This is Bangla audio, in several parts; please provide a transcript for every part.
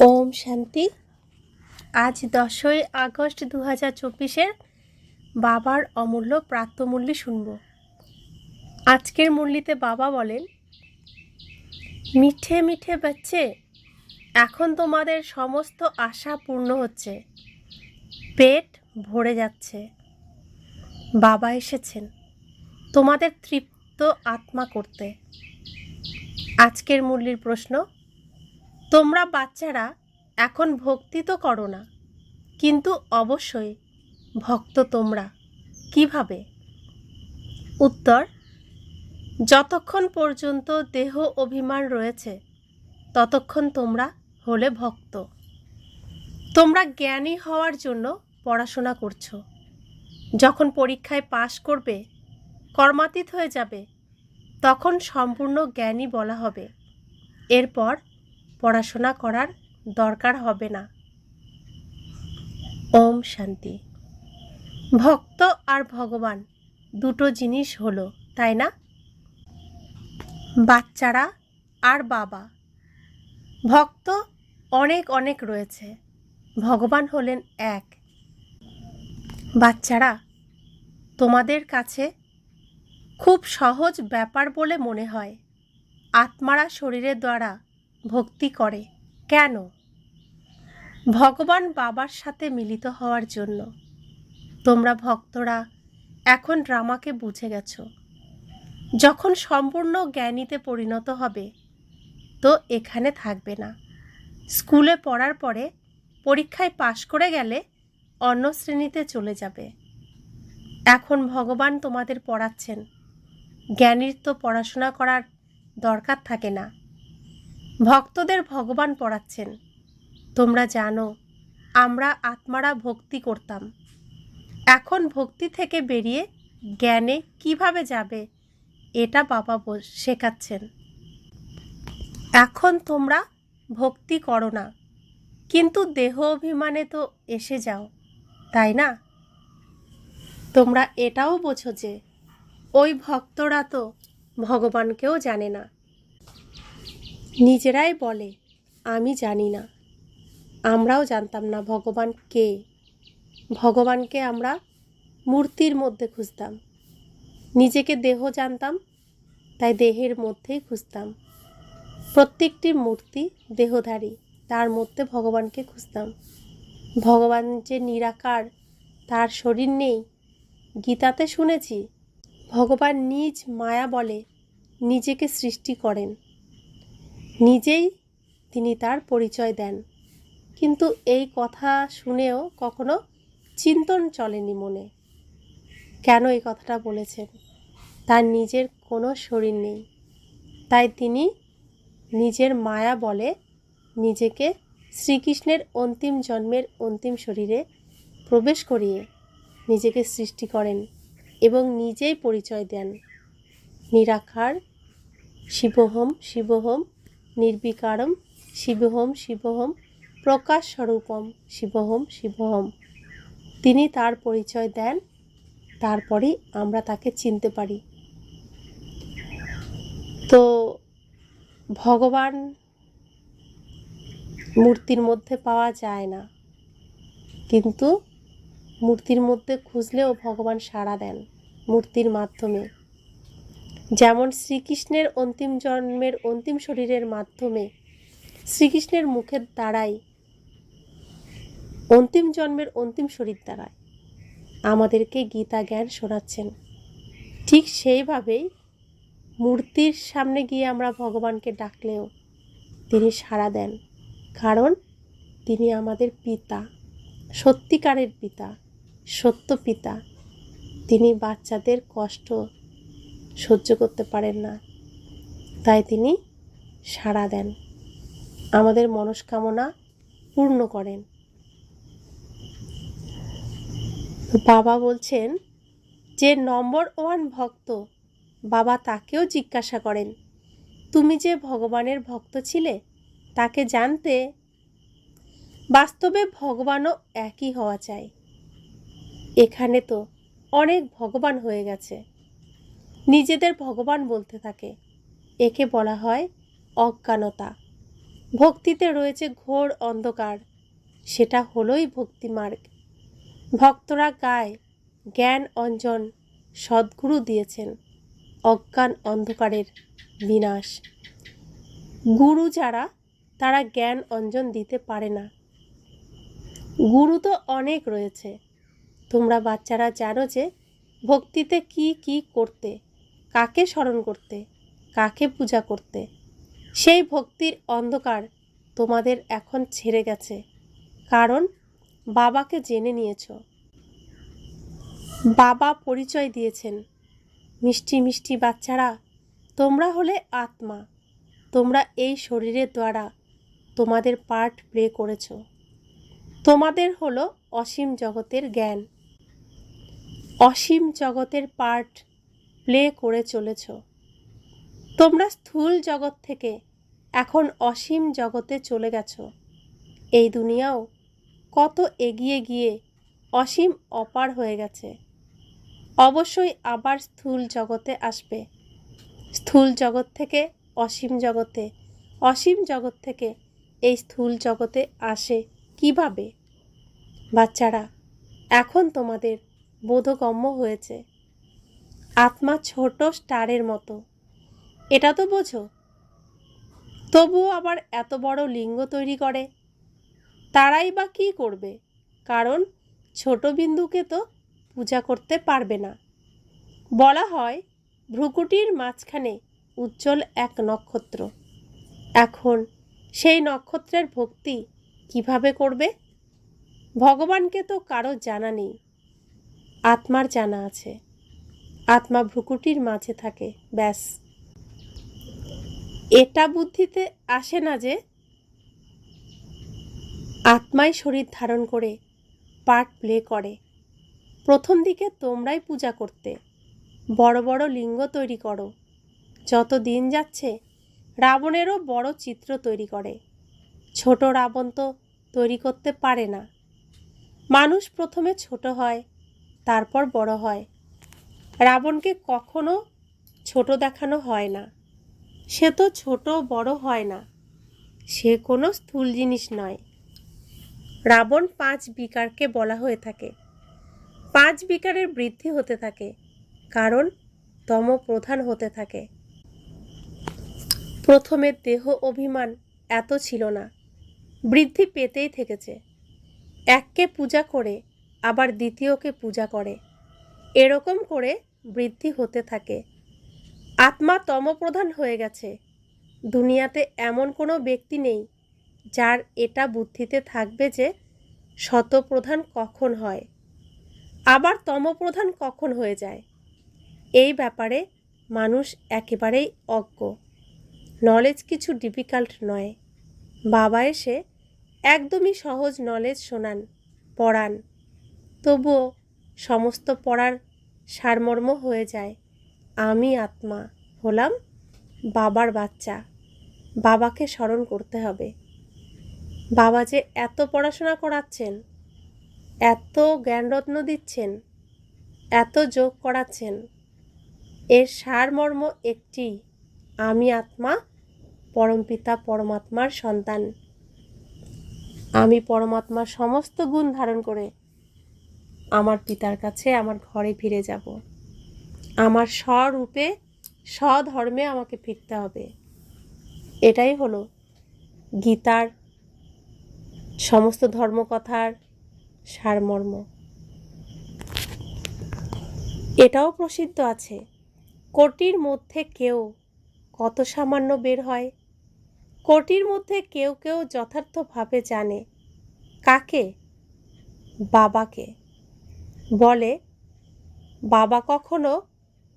ওম শান্তি। আজ 10ই আগস্ট 2024-এর বাবার অমূল্য প্রাত্যমূল্য শুনব। আজকের মুরলিতে বাবা বলেন, মিঠে মিঠে বাচ্চে, এখন তোমাদের সমস্ত আশা পূর্ণ হচ্ছে, পেট ভরে যাচ্ছে। বাবা এসেছেন তোমাদের তৃপ্ত আত্মা করতে। আজকের মুরলির প্রশ্ন, তোমরা বাচ্চারা এখন ভক্তি তো করো না, কিন্তু অবশ্যই ভক্ত তোমরা কিভাবে? উত্তর, যতক্ষণ পর্যন্ত দেহ অভিমান রয়েছে ততক্ষণ তোমরা হলে ভক্ত। তোমরা জ্ঞানী হওয়ার জন্য পড়াশোনা করছো। যখন পরীক্ষায় পাশ করবে, কর্মাতীত হয়ে যাবে, তখন সম্পূর্ণ জ্ঞানী বলা হবে। এরপর পড়াশোনা করার দরকার হবে না। ওম শান্তি। ভক্ত আর ভগবান দুটো জিনিস হলো, তাই না? বাচ্চারা আর বাবা। ভক্ত অনেক অনেক রয়েছে, ভগবান হলেন এক। বাচ্চারা, তোমাদের কাছে খুব সহজ ব্যাপার বলে মনে হয়। আত্মারা শরীরের দ্বারা ভক্তি করে কেন? ভগবান বাবার সাথে মিলিত হওয়ার জন্য। তোমরা ভক্তরা এখন ড্রামাকে বুঝে গেছো। যখন সম্পূর্ণ জ্ঞানীতে পরিণত হবে তো এখানে থাকবে না। স্কুলে পড়ার পরে পরীক্ষায় পাশ করে গেলে অন্য শ্রেণীতে চলে যাবে। এখন ভগবান তোমাদের পড়াচ্ছেন। জ্ঞানীর তো পড়াশোনা করার দরকার থাকে না, ভক্তদের ভগবান পড়াচ্ছেন। তোমরা জানো আমরা আত্মারা ভক্তি করতাম, এখন ভক্তি থেকে বেরিয়ে জ্ঞানে কিভাবে যাবে এটা বাবা শেখাচ্ছেন। এখন তোমরা ভক্তি করো না, কিন্তু দেহ অভিমানে তো এসে যাও, তাই না? তোমরা এটাও বোঝো যে ওই ভক্তরা তো ভগবানকেও জানে না। নিজেরাই বলে আমি জানি না। আমরাও জানতাম না ভগবান কে। ভগবানকে আমরা মূর্তির মধ্যে খুঁজতাম। নিজেকে দেহ জানতাম, তাই দেহের মধ্যেই খুঁজতাম। প্রত্যেকটি মূর্তি দেহধারী, তার মধ্যে ভগবানকে খুঁজতাম। ভগবান যে নিরাকার, তার শরীর নেই, গীতাতে শুনেছি। ভগবান নিজ মায়া বলে নিজেকে সৃষ্টি করেন, নিজেই তিনি তার পরিচয় দেন। কিন্তু এই কথা শুনেও কখনো চিন্তন চলেনি মনে। কেন এই কথাটা বলেছেন? তার নিজের কোনো শরীর নেই, তাই তিনি নিজের মায়া বলে নিজেকে শ্রীকৃষ্ণের অন্তিম জন্মের অন্তিম শরীরে প্রবেশ করিয়ে নিজেকে সৃষ্টি করেন এবং নিজেই পরিচয় দেন, নিরাকার শিবহম শিবহম, নির্বিকারম শিবহম শিবহম, প্রকাশ স্বরূপম শিবহম শিবহম। তিনি তার পরিচয় দেন, তারপরেই আমরা তাকে চিনতে পারি। তো ভগবান মূর্তির মধ্যে পাওয়া যায় না, কিন্তু মূর্তির মধ্যে খুঁজলেও ভগবান সাড়া দেন মূর্তির মাধ্যমে। যেমন শ্রীকৃষ্ণের অন্তিম জন্মের অন্তিম শরীরের মাধ্যমে, শ্রীকৃষ্ণের মুখের দ্বারাই, অন্তিম জন্মের অন্তিম শরীর দ্বারাই আমাদেরকে গীতা জ্ঞান শোনাচ্ছেন। ঠিক সেইভাবেই মূর্তির সামনে গিয়ে আমরা ভগবানকে ডাকলেও তিনি সাড়া দেন, কারণ তিনি আমাদের পিতা, সত্যিকারের পিতা, সত্য পিতা। তিনি বাচ্চাদের কষ্ট সহ্য করতে পারেন না, তাই তিনি সাড়া দেন, আমাদের মনস্কামনা পূর্ণ করেন। বাবা বলছেন যে নম্বর 1 ভক্ত, বাবা তাকেও জিজ্ঞাসা করেন, তুমি যে ভগবানের ভক্ত ছিলে তাকে জানতে? বাস্তবে ভগবানও একই হওয়া চাই। এখানে তো অনেক ভগবান হয়ে গেছে, নিজেদের ভগবান বলতে থাকে। একে বলা হয় অজ্ঞানতা। ভক্তিতে রয়েছে ঘোর অন্ধকার, সেটা হলোই ভক্তিমার্গ। ভক্তরা গায় জ্ঞান অঞ্জন সদ্গুরু দিয়েছেন অজ্ঞান অন্ধকারের বিনাশ। গুরু যারা, তারা জ্ঞান অঞ্জন দিতে পারে না। গুরু তো অনেক রয়েছে। তোমরা বাচ্চারা জানো যে ভক্তিতে কি কি করতে, কাকে স্মরণ করতে, কাকে পূজা করতে। সেই ভক্তির অন্ধকার তোমাদের এখন ছেড়ে গেছে, কারণ বাবাকে জেনে নিয়েছ। বাবা পরিচয় দিয়েছেন, মিষ্টি মিষ্টি বাচ্চারা, তোমরা হলে আত্মা। তোমরা এই শরীরের দ্বারা তোমাদের পার্ট প্লে করেছ। তোমাদের হলো অসীম জগতের জ্ঞান, অসীম জগতের পার্ট প্লে করে চলেছ। তোমরা স্থূল জগৎ থেকে এখন অসীম জগতে চলে গেছ। এই দুনিয়াও কত এগিয়ে গিয়ে অসীম অপার হয়ে গেছে। অবশ্যই আবার স্থূল জগতে আসবে। স্থূল জগৎ থেকে অসীম জগতে, অসীম জগৎ থেকে এই স্থূল জগতে আসে কিভাবে? বাচ্চারা, এখন তোমাদের বোধগম্য হয়েছে। আত্মা ছোট স্টারের মতো, এটা তো বোঝো। তবুও আবার এত বড় লিঙ্গ তৈরি করে। তারাই বা কী করবে? কারণ ছোট বিন্দুকে তো পূজা করতে পারবে না। বলা হয় ভ্রুকুটির মাঝখানে উজ্জ্বল এক নক্ষত্র। এখন সেই নক্ষত্রের ভক্তি কিভাবে করবে? ভগবানকে তো কারো জানা নেই, আত্মার জানা আছে। আত্মা ভ্রুকুটির মাঝে থাকে, ব্যাস। এটা বুদ্ধিতে আসে না যে আত্মাই শরীর ধারণ করে পার্ট প্লে করে। প্রথম দিকে তোমরাই পূজা করতে, বড় বড় লিঙ্গ তৈরি করো। যত দিন যাচ্ছে রাবণেরও বড় চিত্র তৈরি করে। ছোট রাবণ তো তৈরি করতে পারে না। মানুষ প্রথমে ছোট হয়, তারপর বড় হয়। রাবণকে কখনো ছোট দেখানো হয় না। সে তো ছোট বড় হয় না, সে কোনো স্থূল জিনিস নয়। রাবণ 5 বিকারকে বলা হয়ে থাকে। 5 বিকারের বৃদ্ধি হতে থাকে, কারণ তম প্রধান হতে থাকে। প্রথমে দেহ অভিমান এত ছিল না, বৃদ্ধি পেতেই থেকেছে। এককে পূজা করে আবার দ্বিতীয়কে পূজা করে, এরকম করে বৃদ্ধি হতে থাকে। আত্মা তমপ্রধান হয়ে গেছে। দুনিয়াতে এমন কোনো ব্যক্তি নেই যার এটা বুদ্ধিতে থাকবে যে শতপ্রধান কখন হয়, আবার তমপ্রধান কখন হয়ে যায়। এই ব্যাপারে মানুষ একেবারেই অজ্ঞ। নলেজ কিছু ডিফিকাল্ট নয়। বাবা এসে একদমই সহজ নলেজ শোনান, পড়ান। তবুও সমস্ত পড়ার সারমর্ম হয়ে যায়, আমি আত্মা হলাম বাবার বাচ্চা। বাবাকে স্মরণ করতে হবে। বাবা যে এত পড়াশোনা করাচ্ছেন, এত জ্ঞানরত্ন দিচ্ছেন, এত যোগ করাচ্ছেন, এর সারমর্ম একটি, আমি আত্মা পরমপিতা পরমাত্মার সন্তান। আমি পরমাত্মার সমস্ত গুণ ধারণ করে আমার পিতার কাছে, আমার ঘরে ফিরে যাব। আমার স্বরূপে স্বধর্মে আমাকে ফিরতে হবে। এটাই হলো গীতার সমস্ত ধর্মকথার সারমর্ম। এটাও প্রসিদ্ধ আছে, কোটির মধ্যে কেউ কত সামান্য বের হয়। কোটির মধ্যে কেউ কেউ যথার্থভাবে জানে। কাকে? বাবাকে। বলে বাবা কখনো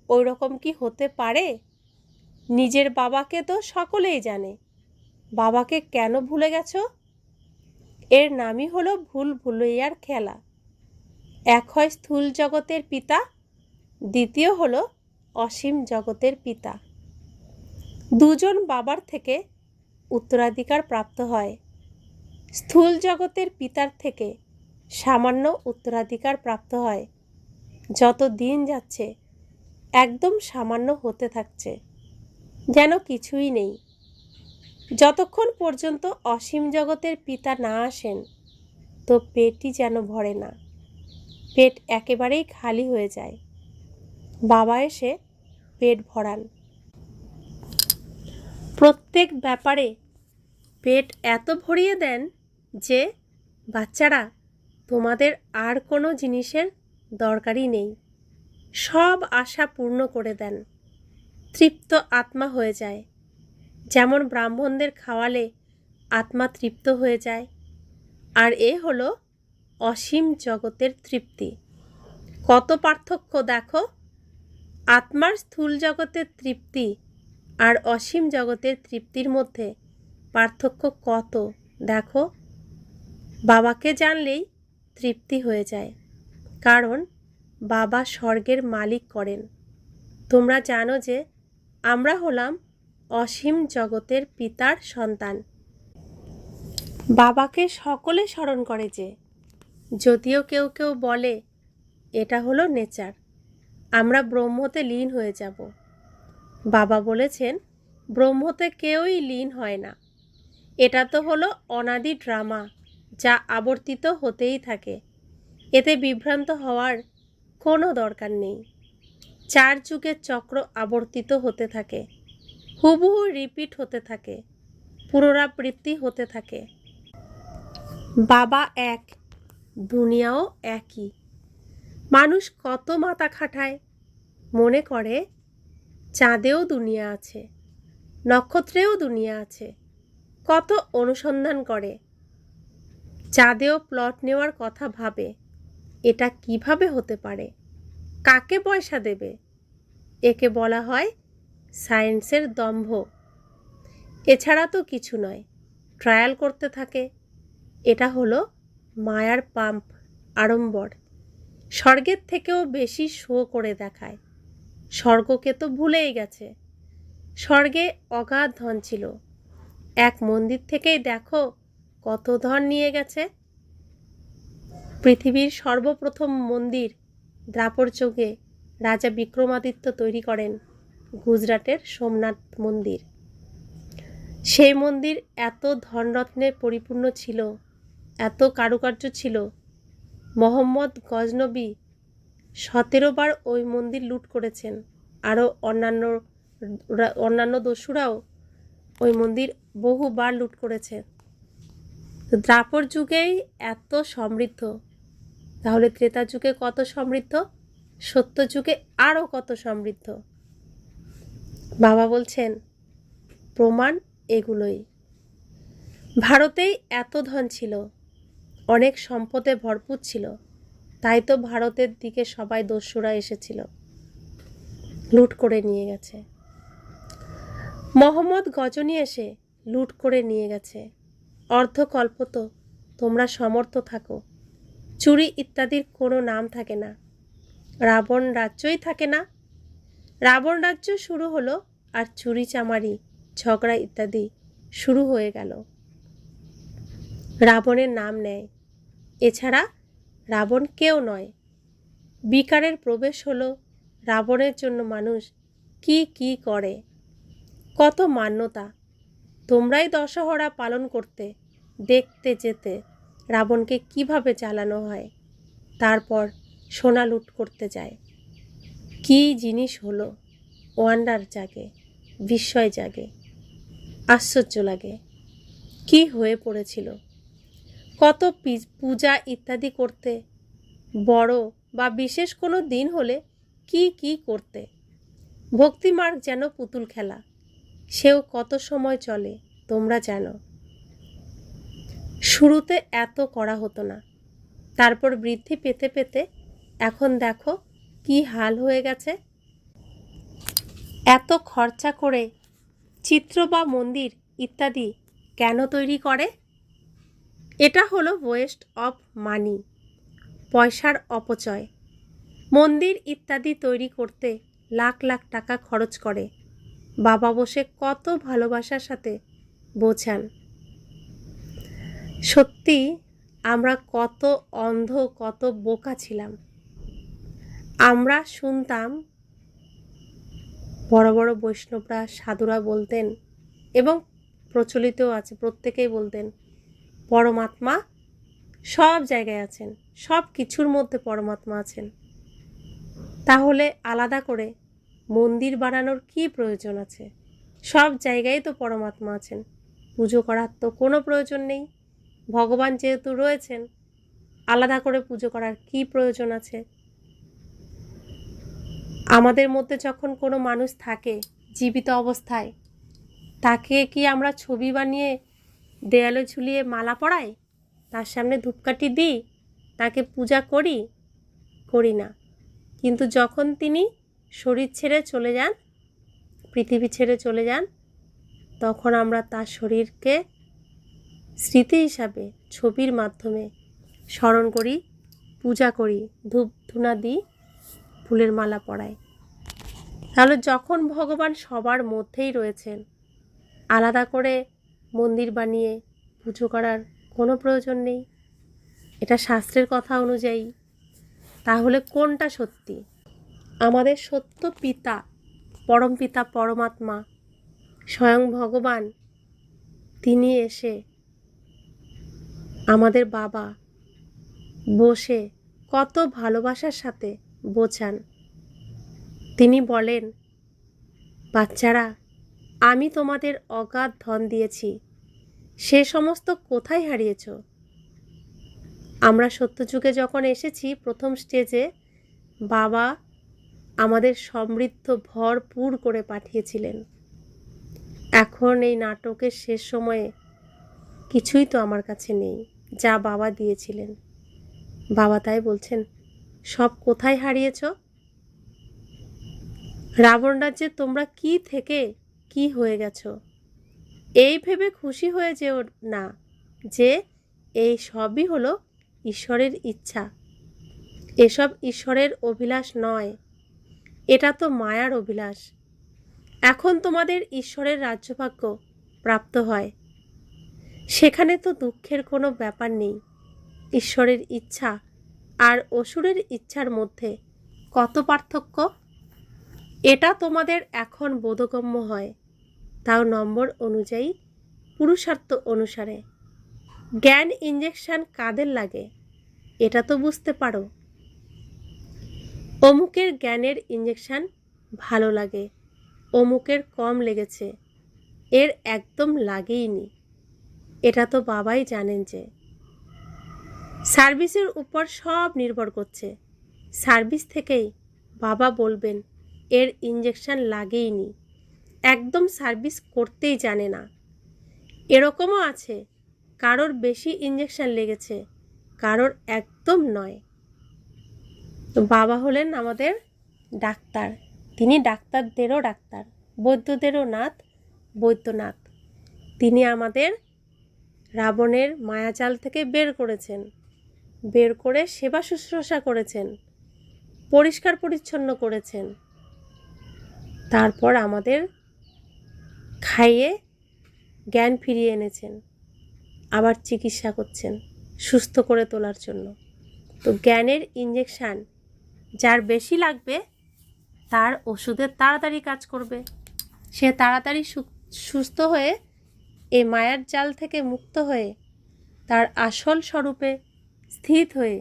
ওই রকম কি হতে পারে? নিজের বাবাকে তো সকলেই জানে, বাবাকে কেন ভুলে গেছো? এর নামই হলো ভুল ভুলাইয়ার খেলা। এক হয় স্থূল জগতের পিতা, দ্বিতীয় হলো অসীম জগতের পিতা। দুজন বাবার থেকে উত্তরাধিকার প্রাপ্ত হয়। স্থূল জগতের পিতার থেকে সামান্য উত্তরাধিকার প্রাপ্ত হয়। যত দিন যাচ্ছে একদম সামান্য হতে থাকছে, যেন কিছুই নেই। যতক্ষণ পর্যন্ত অসীম জগতের পিতা না আসেন তো পেটই যেন ভরে না, পেট একেবারেই খালি হয়ে যায়। বাবা এসে পেট ভরান। প্রত্যেক ব্যাপারে পেট এত ভরিয়ে দেন যে বাচ্চারা তোমাদের আর কোনো জিনিসের দরকারই নেই, সব আশা পূর্ণ করে দেন, তৃপ্ত আত্মা হয়ে যায়। যেমন ব্রাহ্মণদের খাওয়ালে আত্মা তৃপ্ত হয়ে যায়, আর এ হলো অসীম জগতের তৃপ্তি। কত পার্থক্য দেখো, আত্মার স্থূল জগতের তৃপ্তি আর অসীম জগতের তৃপ্তির মধ্যে পার্থক্য কত দেখো। বাবাকে জানলেই তৃপ্তি হয়ে যায়, কারণ বাবা স্বর্গের মালিক করেন। তোমরা জানো যে আমরা হলাম অসীম জগতের পিতার সন্তান। বাবাকে সকলে স্মরণ করে, যে যদিও কেউ কেউ বলে এটা হলো নেচার, আমরা ব্রহ্মতে লীন হয়ে যাব। বাবা বলেছেন ব্রহ্মতে কেউই লীন হয় না, এটা তো হলো অনাদি ড্রামা, যা আবর্তিত হতেই থাকে। এতে বিভ্রান্ত হওয়ার কোনো দরকার নেই। 4 যুগের চক্র আবর্তিত হতে থাকে, হুবহু রিপিট হতে থাকে, পুনরাবৃত্তি হতে থাকে। বাবা এক, দুনিয়াও একই। মানুষ কত মাথা খাটায়, মনে করে চাঁদেও দুনিয়া আছে, নক্ষত্রেও দুনিয়া আছে, কত অনুসন্ধান করে, চাঁদেও প্লট নেওয়ার কথা ভাবে। এটা কিভাবে হতে পারে? কাকে পয়সা দেবে? একে বলা হয় সায়েন্সের দম্ভ। এছাড়া তো কিছু নয়, ট্রায়াল করতে থাকে। এটা হলো মায়ার পাম্প, আড়ম্বর। স্বর্গের থেকেও বেশি শো করে দেখায়। স্বর্গকে তো ভুলেই গেছে। স্বর্গে অগাধ ধন ছিল, এক মন্দির থেকেই দেখো কত ধন নিয়ে গেছে। পৃথিবীর সর্বপ্রথম মন্দির দ্রাপর যুগে রাজা বিক্রমাদিত্য তৈরি করেন, গুজরাটের সোমনাথ মন্দির। সেই মন্দির এত ধনরত্নে পরিপূর্ণ ছিল, এত কারুকার্য ছিল, মোহাম্মদ গজনবী 17 বার ওই মন্দির লুট করেছেন। আরও অন্যান্য দস্যুরাও ওই মন্দির বহুবার লুট করেছে। দ্রাপর যুগেই এত সমৃদ্ধ, তাহলে ত্রেতা যুগে কত সমৃদ্ধ, সত্য যুগে আরও কত সমৃদ্ধ। বাবা বলছেন প্রমাণ এগুলোই। ভারতেই এত ধন ছিল, অনেক সম্পদে ভরপুর ছিল, তাই তো ভারতের দিকে সবাই দস্যুরা এসেছিল, লুট করে নিয়ে গেছে। মোহাম্মদ গজনী এসে লুট করে নিয়ে গেছে। অর্ধকল্প তো তোমরা সমর্থ থাকো, চুরি ইত্যাদির কোনো নাম থাকে না, রাবণ রাজ্যই থাকে না। রাবণ রাজ্য শুরু হলো, আর চুরি চামারি, ঝগড়া ইত্যাদি শুরু হয়ে গেল। রাবণের নাম নেয়, এছাড়া রাবণ কেউ নয়। বিকারের প্রবেশ হলো, রাবণের জন্য মানুষ কি কি করে, কত মান্যতা। তোমরাই দশহরা পালন করতে, দেখতে যেতে রাবণকে কিভাবে জ্বালানো হয়, তারপর সোনা লুট করতে যায়। কি জিনিস হলো, ওয়ান্ডার জাগে, বিস্ময় জাগে, আশ্চর্য লাগে। কি হয়ে পড়েছিল, কত পূজা ইত্যাদি করতে, বড় বা বিশেষ কোনো দিন হলে কি কি করতে। ভক্তিমার্গ যেন পুতুল খেলা, সেও কত সময় চলে তোমরা জানো। শুরুতে এত করা হতো না, তারপর বৃদ্ধি পেতে পেতে এখন দেখো কি হাল হয়ে গেছে। এত খরচা করে চিত্র বা মন্দির ইত্যাদি কেন তৈরি করে? এটা হলো ওয়েস্ট অফ মানি, পয়সার অপচয়। মন্দির ইত্যাদি তৈরি করতে লাখ লাখ টাকা খরচ করে। বাবা বসে কত ভালোবাসার সাথে বোঝান। সত্যি আমরা কত অন্ধ, কত বোকা ছিলাম। আমরা শুনতাম বড় বড় বৈষ্ণবরা, সাধুরা বলতেন, এবং প্রচলিতও আছে, প্রত্যেকেই বলতেন পরমাত্মা সব জায়গায় আছেন, সব কিছুর মধ্যে পরমাত্মা আছেন। তাহলে আলাদা করে মন্দির বানানোর কি প্রয়োজন আছে? সব জায়গায় তো পরমাত্মা আছেন, পুজো করার তো কোনো প্রয়োজন নেই। ভগবান যেহেতু রয়েছেন, আলাদা করে পুজো করার কি প্রয়োজন আছে? আমাদের মধ্যে যখন কোনো মানুষ থাকে জীবিত অবস্থায়, তাকে কি আমরা ছবি বানিয়ে দেয়ালে ঝুলিয়ে মালা পরাই, তার সামনে ধূপকাঠি দিই, তাকে পূজা করি? করি না। কিন্তু যখন তিনি শরীর ছেড়ে চলে যান, পৃথিবী ছেড়ে চলে যান, তখন আমরা তার শরীরকে স্মৃতি হিসাবে ছবির মাধ্যমে স্মরণ করি, পূজা করি, ধূপ ধুনা দিই, ফুলের মালা পরাই। তাহলে যখন ভগবান সবার মধ্যেই রয়েছেন, আলাদা করে মন্দির বানিয়ে পুজো করার কোনো প্রয়োজন নেই। এটা শাস্ত্রের কথা অনুযায়ী। তাহলে কোনটা সত্যি? আমাদের সত্য পিতা, পরম পিতা পরমাত্মা স্বয়ং ভগবান, তিনি এসে আমাদের বাবা বসে কত ভালোবাসার সাথে বোঝান। তিনি বলেন, বাচ্চারা, আমি তোমাদের অগাধ ধন দিয়েছি, সে সমস্ত কোথায় হারিয়েছ? আমরা সত্যযুগে যখন এসেছি প্রথম স্টেজে, বাবা আমাদের সমৃদ্ধ ভরপুর করে পাঠিয়েছিলেন। এখন এই নাটকের শেষ সময়ে কিছুই তো আমার কাছে নেই যা বাবা দিয়েছিলেন। বাবা তাই বলছেন, সব কোথায় হারিয়েছ? রাবণ রাজ্যে তোমরা কি থেকে কি হয়ে গেছ, এই ভেবে খুশি হয়ে যেও না যে এই সবই হলো ঈশ্বরের ইচ্ছা। এসব ঈশ্বরের অভিলাষ নয়, এটা তো মায়ার অভিলাষ। এখন তোমাদের ঈশ্বরের রাজ্যভাগ্য প্রাপ্ত হয়, সেখানে তো দুঃখের কোনো ব্যাপার নেই। ঈশ্বরের ইচ্ছা আর অসুরের ইচ্ছার মধ্যে কত পার্থক্য, এটা তোমাদের এখন বোধগম্য হয়, তাও নম্বর অনুযায়ী, পুরুষার্থ অনুসারে। জ্ঞান ইঞ্জেকশন কাদের লাগে এটা তো বুঝতে পারো। অমুকের জ্ঞানের ইঞ্জেকশন ভালো লাগে, অমুকের কম লেগেছে, এর একদম লাগেইনি, এটা তো বাবাই জানেন। যে সার্ভিসের উপর সব নির্ভর করছে, সার্ভিস থেকেই বাবা বলবেন এর ইঞ্জেকশন লাগেইনি, একদম সার্ভিস করতেই জানে না। এরকমও আছে কারোর বেশি ইঞ্জেকশন লেগেছে, কারোর একদম নয়। তো বাবা হলেন আমাদের ডাক্তার, তিনি ডাক্তারদেরও ডাক্তার, বৈদ্যদেরও নাথ, বৈদ্যনাথ। তিনি আমাদের রাবণের মায়াজাল থেকে বের করেছেন, বের করে সেবা শুশ্রূষা করেছেন, পরিষ্কার পরিচ্ছন্ন করেছেন, তারপর আমাদের খাইয়ে জ্ঞান ফিরিয়ে এনেছেন, আবার চিকিৎসা করছেন সুস্থ করে তোলার জন্য। তো জ্ঞানের ইঞ্জেকশান যার বেশি লাগবে, তার ওষুধের তাড়াতাড়ি কাজ করবে, সে তাড়াতাড়ি সুস্থ হয়ে এই মায়ার জাল থেকে মুক্ত হয়ে তার আসল স্বরূপে স্থিত হয়ে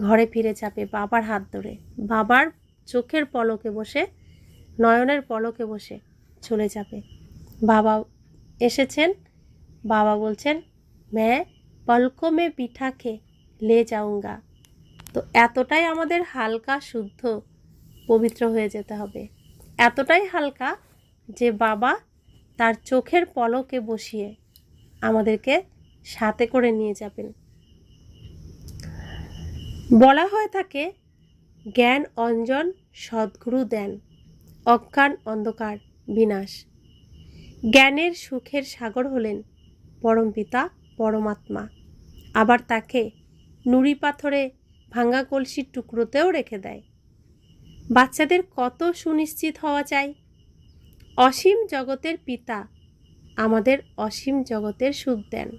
ঘরে ফিরে যাবে বাবার হাত ধরে, বাবার চোখের পলকে বসে, নয়নের পলকে বসে চলে যাবে। বাবা এসেছেন, বাবা বলছেন, मैं पलकों में बिठा के ले जाऊंगा। তো এতটাই আমাদের হালকা, শুদ্ধ, পবিত্র হয়ে যেতে হবে, এতটাই হালকা যে বাবা তার চোখের পলকে বসিয়ে আমাদেরকে সাথে করে নিয়ে যাবেন। বলা হয়ে থাকে, জ্ঞান অঞ্জন সদ্গুরু দেন, অজ্ঞান অন্ধকার বিনাশ। জ্ঞানের সুখের সাগর হলেন পরমপিতা পরমাত্মা, আবার তাকে নুড়ি পাথরে ভাঙা কলসির টুকরোতেও রেখে দেয়। বাচ্চাদের কত সুনিশ্চিত হওয়া চাই, অসীম জগতের পিতা আমাদের অসীম জগতের সুখ দেন।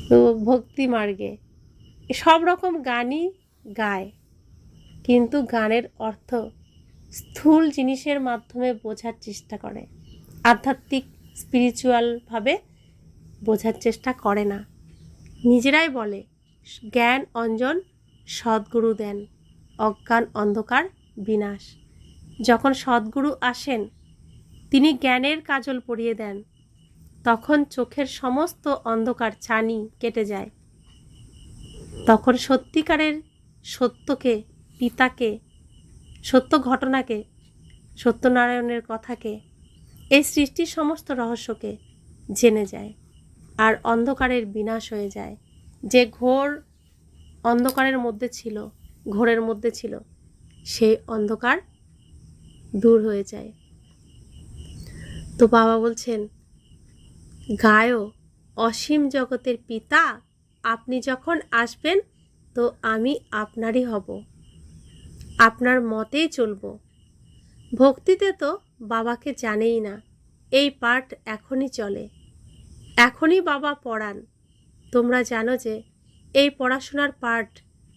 তো ভক্তি মার্গে সব রকম গানই গায়, কিন্তু গানের অর্থ স্থূল জিনিসের মাধ্যমে বোঝার চেষ্টা করে, আধ্যাত্মিক স্পিরিচুয়ালভাবে বোঝার চেষ্টা করে না। নিজেরাই বলে জ্ঞান অঞ্জন সদ্গুরু দেন, অজ্ঞান অন্ধকার বিনাশ। যখন সদ্গুরু আসেন তিনি জ্ঞানের কাজল পরিয়ে দেন, তখন চোখের সমস্ত অন্ধকার ছানি কেটে যায়। তখন সত্যিকারের সত্যকে, পিতাকে, সত্য ঘটনাকে, সত্যনারায়ণের কথাকে, এই সৃষ্টির সমস্ত রহস্যকে জেনে যায়, আর অন্ধকারের বিনাশ হয়ে যায়। যে ঘোর অন্ধকারের মধ্যে ছিল, ঘোরের মধ্যে ছিল, সেই অন্ধকার দূর হয়ে যায়। তো বাবা বলছেন, গায়ো অসীম জগতের পিতা, আপনি যখন আসবেন তো আমি আপনারই হব, আপনার মতেই চলব। ভক্তিতে তো বাবাকে জানেই না, এই পাঠ এখনই চলে, এখনই বাবা পড়ান। তোমরা জানো যে এই পড়াশোনার পাঠ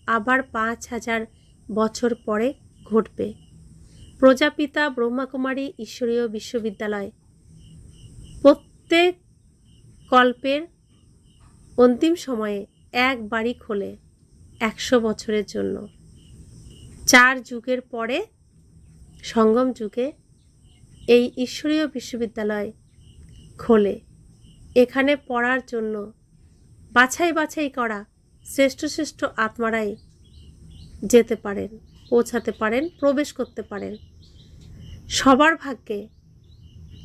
আবার 5000 বছর পরে ঘটবে। প্রজাপিতা ব্রহ্মাকুমারী ঈশ্বরীয় বিশ্ববিদ্যালয় প্রত্যেক কল্পের অন্তিম সময়ে একবারই খোলে 100 বছরের জন্য। 4 যুগের পরে সঙ্গম যুগে এই ঈশ্বরীয় বিশ্ববিদ্যালয় খোলে। এখানে পড়ার জন্য বাছাই বাছাই করা শ্রেষ্ঠ শ্রেষ্ঠ আত্মারাই যেতে পারেন, পৌঁছাতে পারেন, প্রবেশ করতে পারেন। সবার ভাগ্যে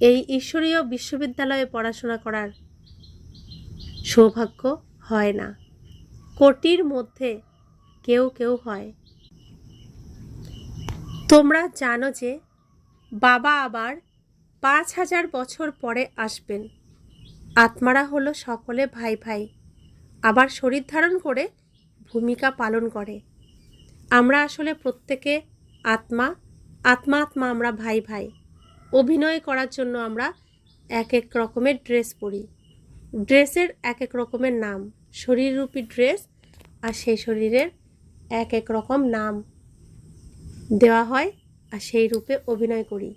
এই ঈশ্বরীয় বিশ্ববিদ্যালয়ে পড়াশোনা করার সৌভাগ্য হয় না, কোটির মধ্যে কেউ কেউ হয়। তোমরা জানো যে বাবা আবার 5000 বছর পরে আসবেন। আত্মারা হলো সকলে ভাই ভাই, আবার শরীর ধারণ করে ভূমিকা পালন করে। আমরা আসলে প্রত্যেকে আত্মা, আত্মা আত্মা, আমরা ভাই ভাই। অভিনয় করার জন্য আমরা এক এক রকমের ড্রেস পরি, ড্রেসের এক এক রকমের নাম, শরীররূপী ড্রেস, আর সেই শরীরের এক এক রকম নাম দেওয়া হয়, আর সেই রূপে অভিনয় করি।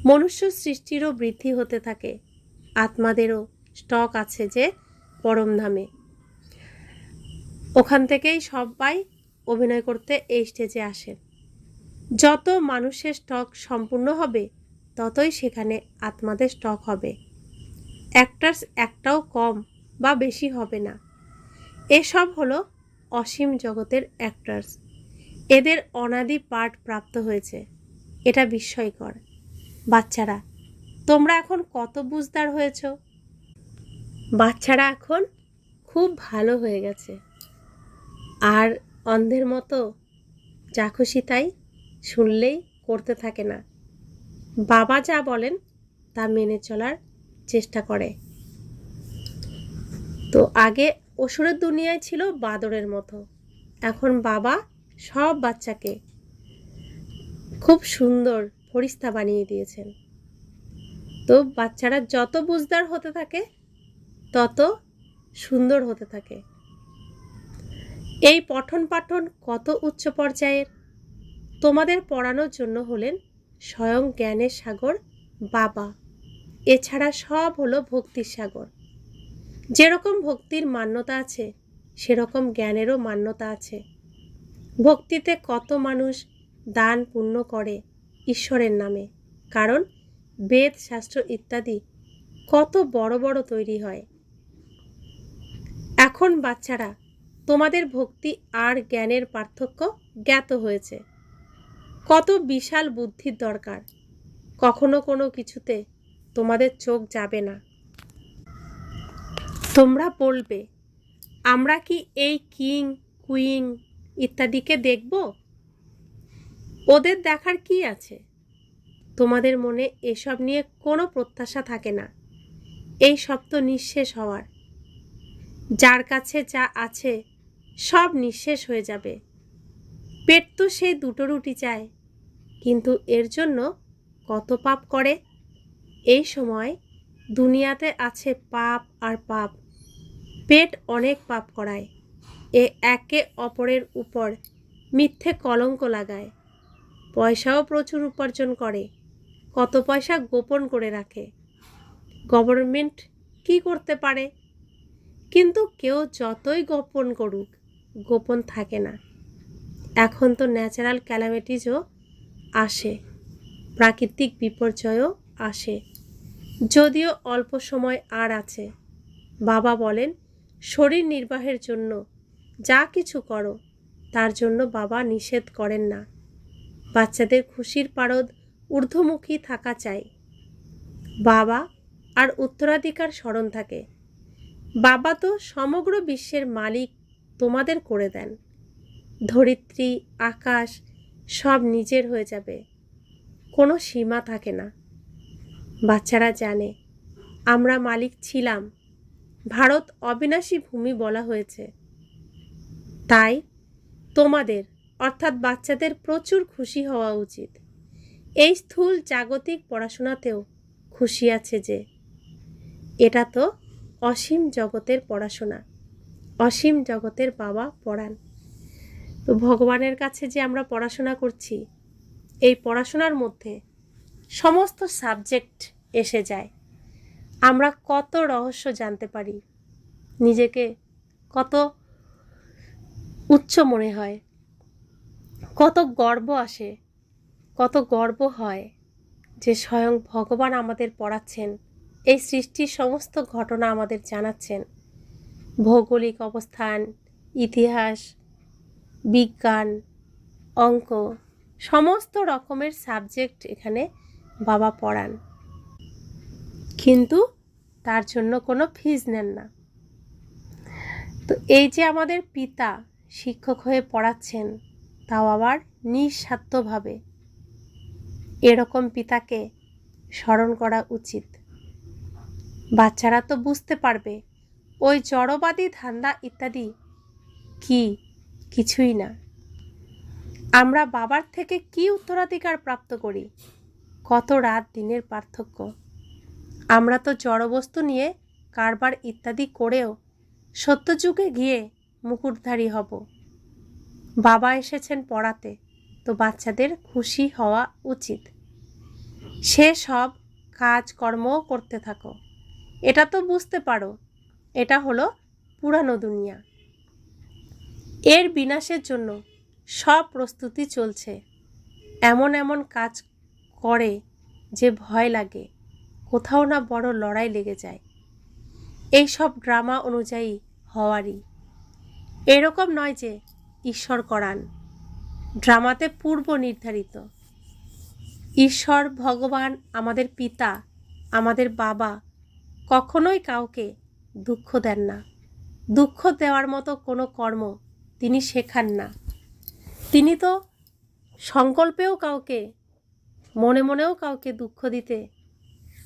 মনুষ্য সৃষ্টিরও বৃদ্ধি হতে থাকে, আত্মাদেরও স্টক আছে যে পরমধামে, ওখান থেকেই সবাই অভিনয় করতে এই স্টেজে আসেন। যত মানুষের স্টক সম্পূর্ণ হবে ততই সেখানে আত্মাদের স্টক হবে। অ্যাক্টার্স একটাও কম বা বেশি হবে না। এসব হলো অসীম জগতের অ্যাক্টার্স, এদের অনাদি পাঠ প্রাপ্ত হয়েছে, এটা বিস্ময়কর। বাচ্চারা, তোমরা এখন কত বুঝদার হয়েছ। বাচ্চারা এখন খুব ভালো হয়ে গেছে, আর অন্ধের মতো যা খুশি তাই শুনলেই করতে থাকে না। বাবা যা বলেন তা মেনে চলার চেষ্টা করে। তো আগে অসুরের দুনিয়ায় ছিল বাদরের মতো, এখন বাবা সব বাচ্চাকে খুব সুন্দর ফরিস্তা বানিয়ে দিয়েছেন। তো বাচ্চারা যত বুঝদার হতে থাকে তত সুন্দর হতে থাকে। এই পঠন পাঠন কত উচ্চ পর্যায়ের। তোমাদের পড়ানোর জন্য হলেন স্বয়ং জ্ঞানের সাগর বাবা, এছাড়া সব হলো ভক্তির সাগর। যেরকম ভক্তির মান্যতা আছে সেরকম জ্ঞানেরও মান্যতা আছে। ভক্তিতে কত মানুষ দান পুণ্য করে ঈশ্বরের নামে, কারণ বেদ শাস্ত্র ইত্যাদি কত বড় বড় তৈরি হয়। এখন বাচ্চারা তোমাদের ভক্তি আর জ্ঞানের পার্থক্য জ্ঞাত হয়েছে। কত বিশাল বুদ্ধির দরকার, কখনো কোনো কিছুতে তোমাদের চোখ যাবে না। তোমরা বলবে, আমরা কি এই কিং কুইন ইত্যাদিকে দেখব? ওদের দেখার কি আছে? তোমাদের মনে এসব নিয়ে কোনো প্রত্যাশা থাকে না। এই সব তো নিঃশেষ হওয়ার। যার কাছে যা আছে সব নিঃশেষ হয়ে যাবে। পেট তো সেই 2টো রুটি চায়, কিন্তু এর জন্য কত পাপ করে। এই সময় দুনিয়াতে আছে পাপ আর পাপ। পেট অনেক পাপ করায়, এ একে অপরের উপর মিথ্যে কলঙ্ক লাগায়। পয়সাও প্রচুর উপার্জন করে, কত পয়সা গোপন করে রাখে। গভর্নমেন্ট কি করতে পারে? কিন্তু কেউ যতই গোপন করুক, গোপন থাকে না। এখন তো ন্যাচারাল ক্যালামিটিসও আসে, প্রাকৃতিক বিপর্যয়ও আসে, যদিও অল্প সময় আর আছে। বাবা বলেন, শরীর নির্বাহের জন্য যা কিছু করো, তার জন্য বাবা নিষেধ করেন না। বাচ্চাদের খুশির পারদ ঊর্ধ্বমুখী থাকা চাই। বাবা আর উত্তরাধিকার স্মরণ থাকে। বাবা তো সমগ্র বিশ্বের মালিক, তোমাদের করে দেন। ধরিত্রী, আকাশ সব নিজের হয়ে যাবে, কোনো সীমা থাকে না। বাচ্চারা জানে আমরা মালিক ছিলাম। ভারত অবিনাশী ভূমি বলা হয়েছে। তাই তোমাদের অর্থাৎ বাচ্চাদের প্রচুর খুশি হওয়া উচিত। এই স্থূল জাগতিক পড়াশোনাতেও খুশি আছে যে, এটা তো অসীম জগতের পড়াশোনা, অসীম জগতের বাবা পড়ান। তো ভগবানের কাছে যে আমরা পড়াশোনা করছি, এই পড়াশোনার মধ্যে সমস্ত সাবজেক্ট এসে যায়। আমরা কত রহস্য জানতে পারি, নিজেকে কত উচ্চ মনে হয়, কত গর্ব আসে, কত গর্ব হয় যে স্বয়ং ভগবান আমাদের পড়াচ্ছেন, এই সৃষ্টির সমস্ত ঘটনা আমাদের জানাচ্ছেন। ভৌগোলিক অবস্থান, ইতিহাস, বিজ্ঞান, অঙ্ক, সমস্ত রকমের সাবজেক্ট এখানে বাবা পড়ান, কিন্তু তার জন্য কোনো ফিজ নেন না। তো এই যে আমাদের পিতা শিক্ষক হয়ে পড়াচ্ছেন, তাও আবার নিঃস্বার্থভাবে, এরকম পিতাকে স্মরণ করা উচিত। বাচ্চারা তো বুঝতে পারবে ওই জড়বাদী ধান্দা ইত্যাদি কি, কিছুই না। আমরা বাবার থেকে কি উত্তরাধিকার প্রাপ্ত করি? কত রাত দিনের পার্থক্য। আমরা তো জড়বস্তু নিয়ে কারবার ইত্যাদি করেও সত্যযুগে গিয়ে মুকুটধারী হব। বাবা এসেছেন পড়াতে, তো বাচ্চাদের খুশি হওয়া উচিত। সে সব কাজকর্মও করতে থাকো, এটা তো বুঝতে পারো এটা হলো পুরানো দুনিয়া। এর বিনাশের জন্য সব প্রস্তুতি চলছে। এমন এমন কাজ করে যে ভয় লাগে, কোথাও না বড় লড়াই লেগে যায়। এই সব ড্রামা অনুযায়ী হওয়ারই। এরকম নয় যে ঈশ্বর করান, ড্রামাতে পূর্ব নির্ধারিত। ঈশ্বর ভগবান আমাদের পিতা, আমাদের বাবা কখনোই কাউকে দুঃখ দেন না। দুঃখ দেওয়ার মতো কোনো কর্ম তিনি শেখান না। তিনি তো সংকল্পেও কাউকে, মনে মনেও কাউকে দুঃখ দিতে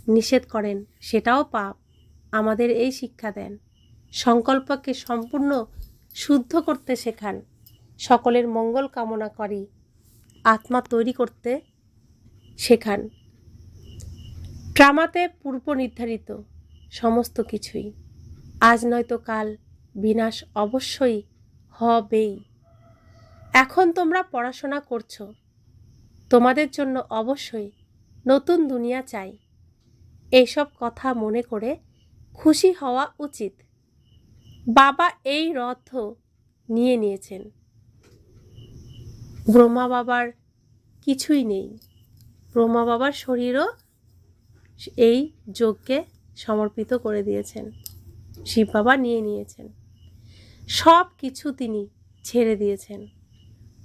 নিষেধ করেন, সেটাও পাপ। আমাদের এই শিক্ষা দেন, সংকল্পকে সম্পূর্ণ শুদ্ধ করতে শেখান, সকলের মঙ্গল কামনা করি আত্মা তৈরি করতে শেখান। ড্রামাতে পূর্ব নির্ধারিত সমস্ত কিছুই, আজ নয়তো কাল বিনাশ অবশ্যই হবেই। এখন তোমরা পড়াশোনা করছো, তোমাদের জন্য অবশ্যই নতুন দুনিয়া চাই। এইসব কথা মনে করে খুশি হওয়া উচিত। বাবা এই রথ নিয়ে নিয়েছেন। ব্রহ্মা বাবার কিছুই নেই, ব্রহ্মা বাবার শরীরও এই যজ্ঞে সমর্পিত করে দিয়েছেন, শিব বাবা নিয়ে নিয়েছেন। সব কিছু তিনি ছেড়ে দিয়েছেন।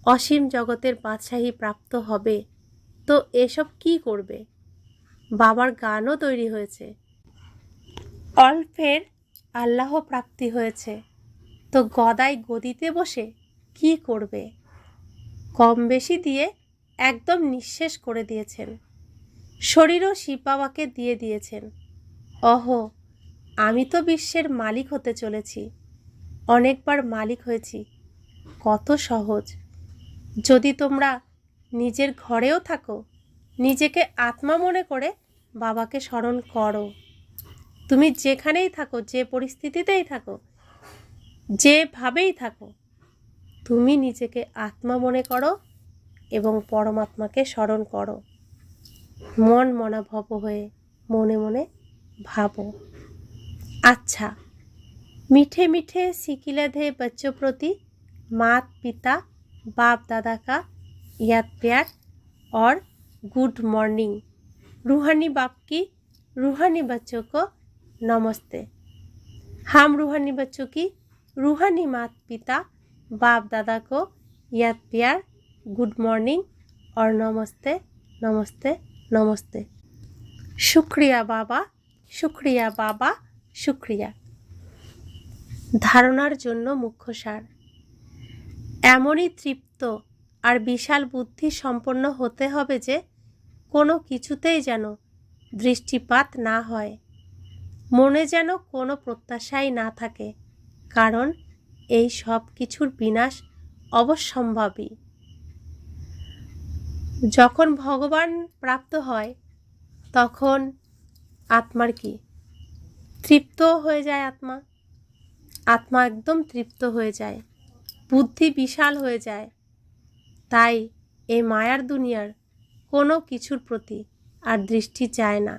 অসীম জগতের বাদশাহী প্রাপ্ত হবে, তো এসব কি করবে? বাবার গানও তৈরি হয়েছে। অল্পের আল্লাহ প্রাপ্তি হয়েছে, তো গদাই গদিতে বসে কি করবে? কম বেশি দিয়ে একদম নিঃশেষ করে দিয়েছেন। শরীরও শিব বাবাকে দিয়ে দিয়েছেন। অহো, আমি তো বিশ্বের মালিক হতে চলেছি, অনেকবার মালিক হয়েছি, কত সহজ। যদি তোমরা নিজের ঘরেও থাকো, নিজেকে আত্মা মনে করে বাবাকে স্মরণ করো। তুমি যেখানেই থাকো, যে পরিস্থিতিতেই থাকো, যেভাবেই থাকো, তুমি নিজেকে আত্মা মনে করো এবং পরমাত্মাকে স্মরণ করো। মন মনাভব হয়ে মনে মনে ভাবো। अच्छा, मीठे मीठे सिकिलधे बच्चों प्रति मात पिता बाप दादा का याद प्यार और गुड मॉर्निंग। रूहानी बाप की रूहानी बच्चों को नमस्ते। हम रूहानी बच्चों की रूहानी मात पिता बाप दादा को याद प्यार, गुड मॉर्निंग और नमस्ते नमस्ते नमस्ते। शुक्रिया बाबा, शुक्रिया बाबा, शुक्रिया। ধারণার জন্য মুখ্য সার। এমনই তৃপ্ত আর বিশাল বুদ্ধি সম্পন্ন হতে হবে যে কোনো কিছুতেই যেন দৃষ্টিপাত না হয়, মনে যেন কোনো প্রত্যাশাই না থাকে, কারণ এই সব কিছুর বিনাশ অবশ্যম্ভাবী। যখন ভগবান প্রাপ্ত হয় তখন আত্মার কি তৃপ্ত হয়ে যায়। আত্মা একদম তৃপ্ত হয়ে যায়, বুদ্ধি বিশাল হয়ে যায়। তাই এই মায়ার দুনিয়ার কোনো কিছুর প্রতি আর দৃষ্টি যায় না,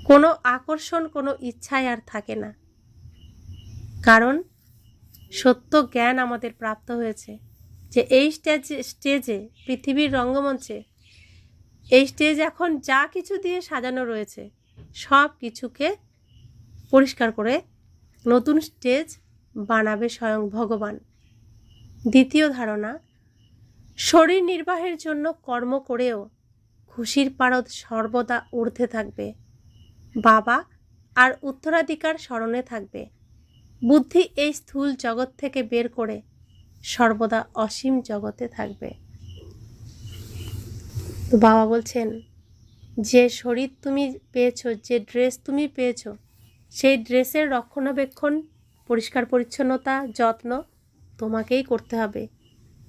কোনো আকর্ষণ, কোনো ইচ্ছাই আর থাকে না, কারণ সত্য জ্ঞান আমাদের প্রাপ্ত হয়েছে যে এই স্টেজে পৃথিবীর রঙ্গমঞ্চে এই স্টেজ এখন যা কিছু দিয়ে সাজানো রয়েছে সব কিছুকে পরিষ্কার করে নতুন স্টেজ বানাবে স্বয়ং ভগবান। দ্বিতীয় ধারণা, শরীর নির্বাহের জন্য কর্ম করেও খুশির পারদ সর্বদা ঊর্ধ্বে থাকবে, বাবা আর উত্তরাধিকার স্মরণে থাকবে। বুদ্ধি এই স্থূল জগৎ থেকে বের করে সর্বদা অসীম জগতে থাকবে। তো বাবা বলছেন, যে শরীর তুমি পেয়েছো, যে ড্রেস তুমি পেয়েছো, সেই ড্রেসের রক্ষণাবেক্ষণ, পরিষ্কার পরিচ্ছন্নতা, যত্ন তোমাকেই করতে হবে।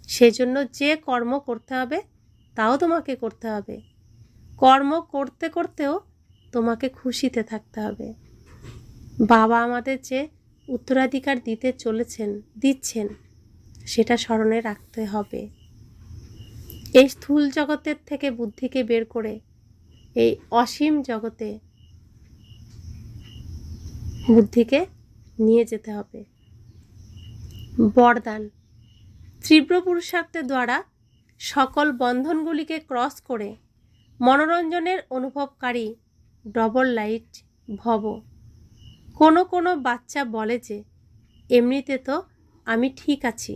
সেজন্য যে কর্ম করতে হবে তাও তোমাকে করতে হবে। কর্ম করতে করতেও তোমাকে খুশিতে থাকতে হবে। বাবা আমাদের যে উত্তরাধিকার দিচ্ছেন সেটা স্মরণে রাখতে হবে। এই স্থূল জগতের থেকে বুদ্ধিকে বের করে এই অসীম জগতে বুদ্ধিকে নিয়ে যেতে হবে। বরদান, তীব্র পুরুষার্থের দ্বারা সকল বন্ধনগুলিকে ক্রস করে মনোরঞ্জনের অনুভবকারী ডবল লাইট ভব। কোনো বাচ্চা বলে যে এমনিতে তো আমি ঠিক আছি,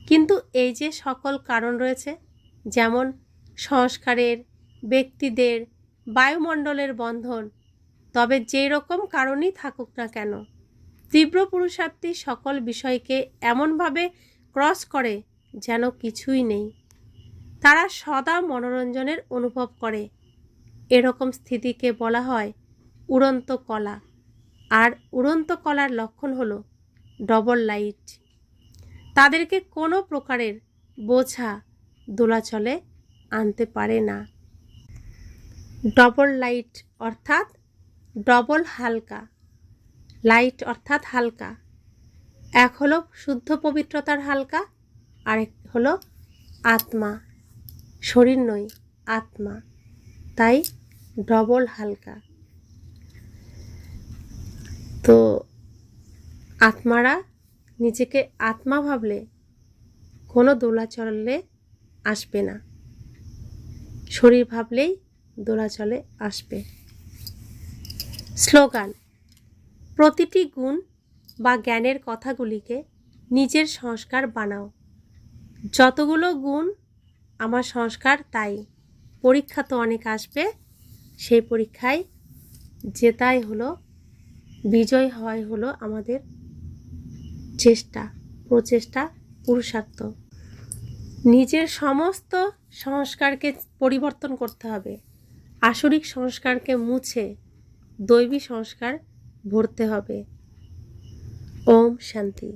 কিন্তু এই যে সকল কারণ রয়েছে, যেমন সংস্কারের, ব্যক্তিদের, বায়ুমণ্ডলের বন্ধন, তবে যেই রকম কারণই থাকুক না কেন, তীব্র পুরুষার্থী সকল বিষয়কে এমনভাবে ক্রস করে যেন কিছুই নেই। তারা সদা মনোরঞ্জনের অনুভব করে। এরকম স্থিতিকে বলা হয় উড়ন্ত কলা, আর উড়ন্ত কলার লক্ষণ হলো ডবল লাইট। তাদেরকে কোনো প্রকারের বোঝা দোলাচলে আনতে পারে না। ডবল লাইট অর্থাৎ ডবল হালকা, লাইট অর্থাৎ হালকা। এক হলো শুদ্ধ পবিত্রতার হালকা, আরেক হলো আত্মা, শরীর নয় আত্মা, তাই ডবল হালকা। তো আত্মারা নিজেকে আত্মা ভাবলে কোনো দোলাচলে আসবে না, শরীর ভাবলেই দোলাচলে আসবে। স্লোগান, প্রতিটি গুণ বা জ্ঞানের কথাগুলিকে নিজের সংস্কার বানাও। যতগুলো গুণ আমার সংস্কার, তাই পরীক্ষা তো অনেক আসবে, সেই পরীক্ষায় জেতাই হলো, বিজয় হওয়াই হলো আমাদের চেষ্টা, প্রচেষ্টা, পুরুষার্থ। নিজের সমস্ত সংস্কারকে পরিবর্তন করতে হবে, আসরিক সংস্কারকে মুছে দৈবী সংস্কার ভরতে হবে। ওম শান্তি।